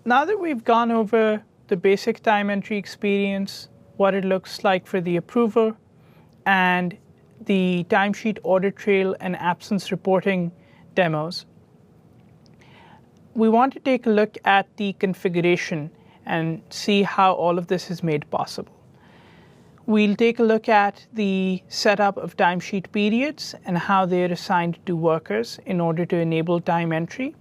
Now that we've gone over the basic time entry experience, what it looks like for the approver, and the timesheet audit trail and absence reporting demos, we want to take a look at the configuration and see how all of this is made possible. We'll take a look at the setup of timesheet periods and how they are assigned to workers in order to enable time entry.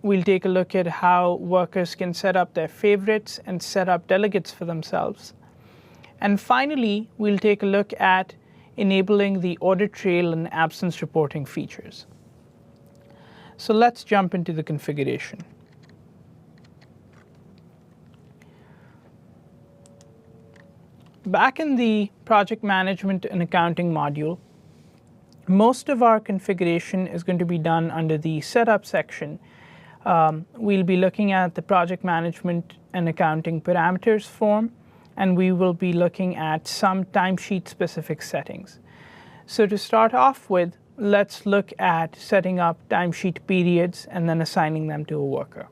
We'll take a look at how workers can set up their favorites and set up delegates for themselves. And finally, we'll take a look at enabling the audit trail and absence reporting features. So let's jump into the configuration. Back in the project management and accounting module, most of our configuration is going to be done under the setup section. We'll be looking at the project management and accounting parameters form, and we will be looking at some timesheet specific settings. So to start off with, let's look at setting up timesheet periods and then assigning them to a worker.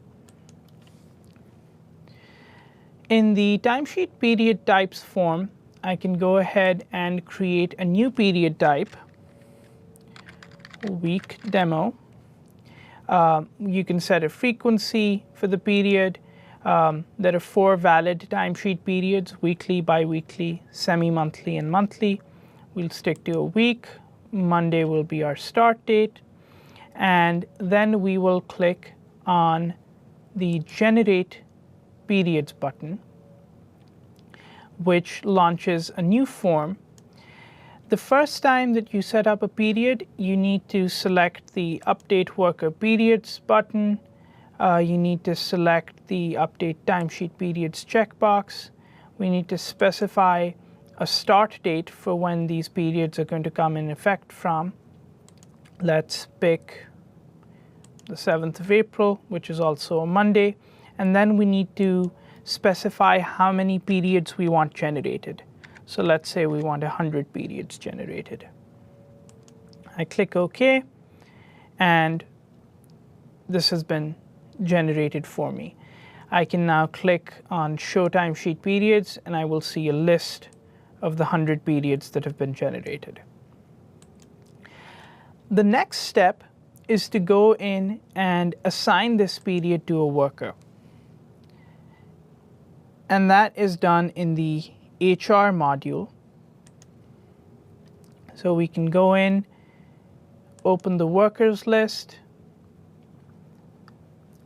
In the timesheet period types form, I can go ahead and create a new period type, week demo. You can set a frequency for the period. There are 4 valid timesheet periods: weekly, bi-weekly, semi-monthly, and monthly. We'll stick to a week. Monday will be our start date. And then we will click on the Generate Periods button, which launches a new form. The first time that you set up a period, you need to select the Update Worker Periods button. You need to select the Update Timesheet Periods checkbox. We need to specify a start date for when these periods are going to come in effect from. Let's pick the 7th of April, which is also a Monday. And then we need to specify how many periods we want generated. So let's say we want 100 periods generated. I click OK, and this has been generated for me. I can now click on Show Timesheet Periods, and I will see a list of the 100 periods that have been generated. The next step is to go in and assign this period to a worker. And that is done in the HR module. So we can go in, open the workers list,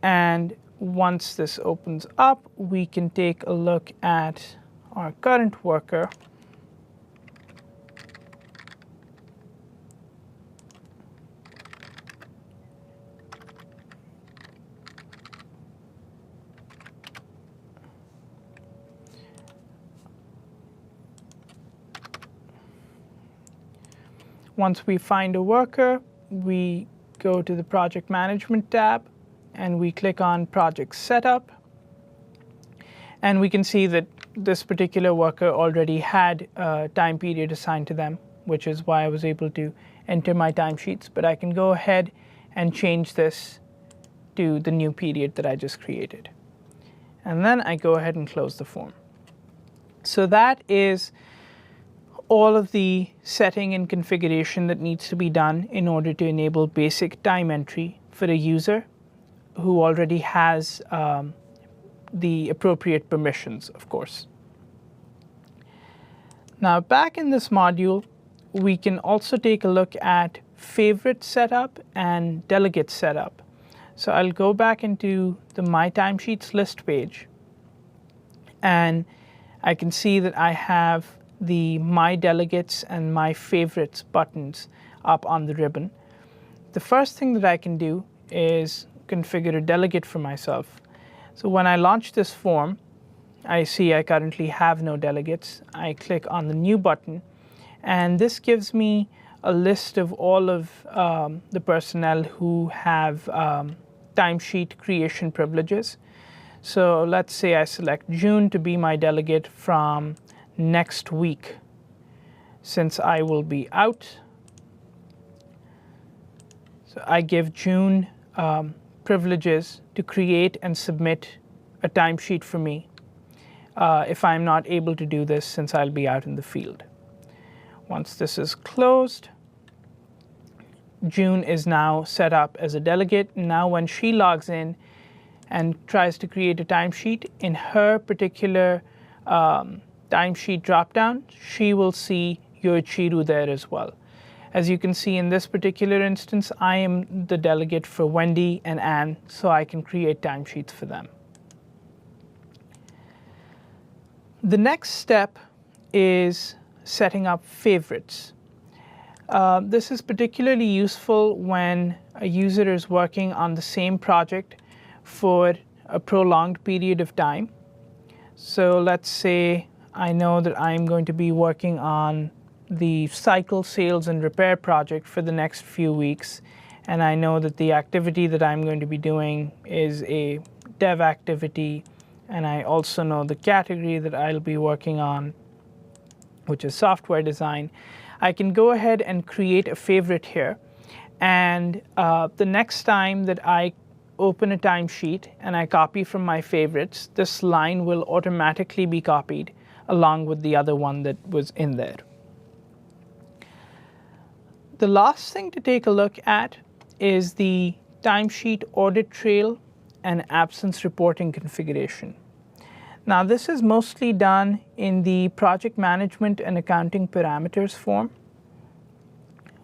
and once this opens up, we can take a look at our current worker. Once we find a worker, we go to the Project Management tab, and we click on Project Setup. And we can see that this particular worker already had a time period assigned to them, which is why I was able to enter my timesheets. But I can go ahead and change this to the new period that I just created. And then I go ahead and close the form. So that is all of the setting and configuration that needs to be done in order to enable basic time entry for a user who already has the appropriate permissions, of course. Now, back in this module, we can also take a look at favorite setup and delegate setup. So I'll go back into the My Timesheets list page, and I can see that I have the My Delegates and My Favorites buttons up on the ribbon. The first thing that I can do is configure a delegate for myself. So when I launch this form, I see I currently have no delegates. I click on the New button, and this gives me a list of all of the personnel who have timesheet creation privileges. So let's say I select June to be my delegate from next week, since I will be out. So I give June privileges to create and submit a timesheet for me if I'm not able to do this since I'll be out in the field. Once this is closed, June is now set up as a delegate. Now when she logs in and tries to create a timesheet, in her particular timesheet dropdown, she will see Yoichiro there as well. As you can see in this particular instance, I am the delegate for Wendy and Anne, so I can create timesheets for them. The next step is setting up favorites. This is particularly useful when a user is working on the same project for a prolonged period of time. So let's say I know that I'm going to be working on the cycle sales and repair project for the next few weeks, and I know that the activity that I'm going to be doing is a dev activity, and I also know the category that I'll be working on, which is software design. I can go ahead and create a favorite here, and the next time that I open a timesheet and I copy from my favorites, this line will automatically be copied along with the other one that was in there. The last thing to take a look at is the timesheet audit trail and absence reporting configuration. Now this is mostly done in the project management and accounting parameters form.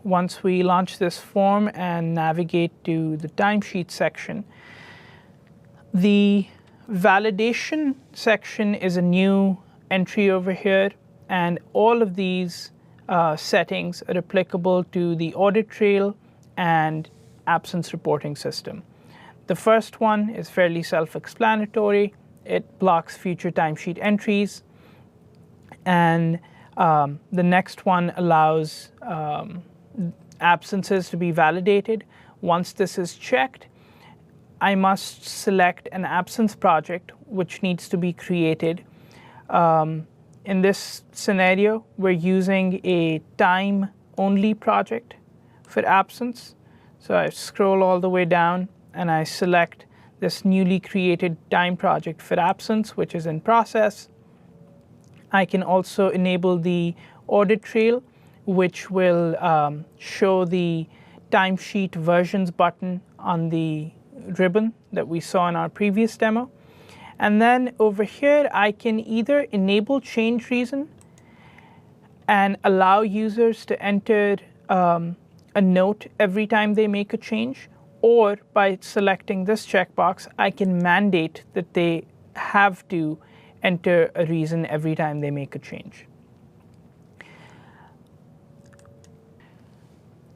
Once we launch this form and navigate to the timesheet section, the validation section is a new entry over here, and all of these settings are applicable to the audit trail and absence reporting system. The first one is fairly self-explanatory. It blocks future timesheet entries, and the next one allows absences to be validated. Once this is checked, I must select an absence project which needs to be created. In this scenario, we're using a time-only project for absence. So I scroll all the way down and I select this newly created time project for absence, which is in process. I can also enable the audit trail, which will show the timesheet versions button on the ribbon that we saw in our previous demo. And then over here, I can either enable change reason and allow users to enter a note every time they make a change, or by selecting this checkbox, I can mandate that they have to enter a reason every time they make a change.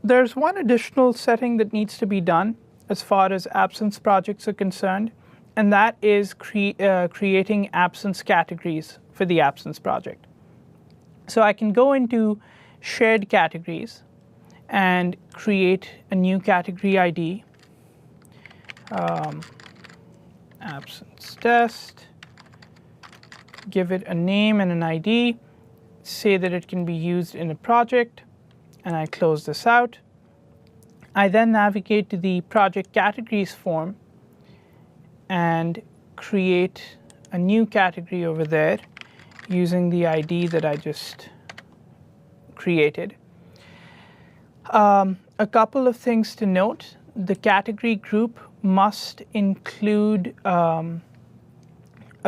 There's one additional setting that needs to be done as far as absence projects are concerned, and that is creating absence categories for the absence project. So I can go into shared categories and create a new category ID, absence test, give it a name and an ID, say that it can be used in a project, and I close this out. I then navigate to the project categories form and create a new category over there using the ID that I just created. A couple of things to note. The category group must include a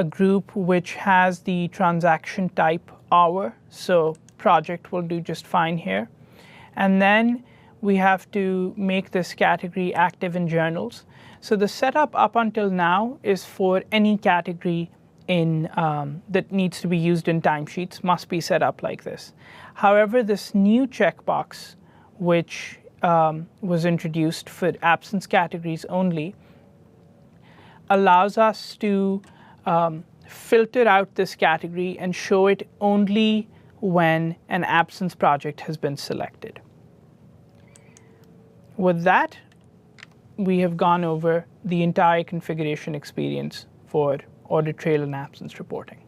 group which has the transaction type hour, so project will do just fine here. And then we have to make this category active in journals. So the setup up until now is for any category in that needs to be used in timesheets must be set up like this. However, this new checkbox, which was introduced for absence categories only, allows us to filter out this category and show it only when an absence project has been selected. With that, we have gone over the entire configuration experience for audit trail and absence reporting.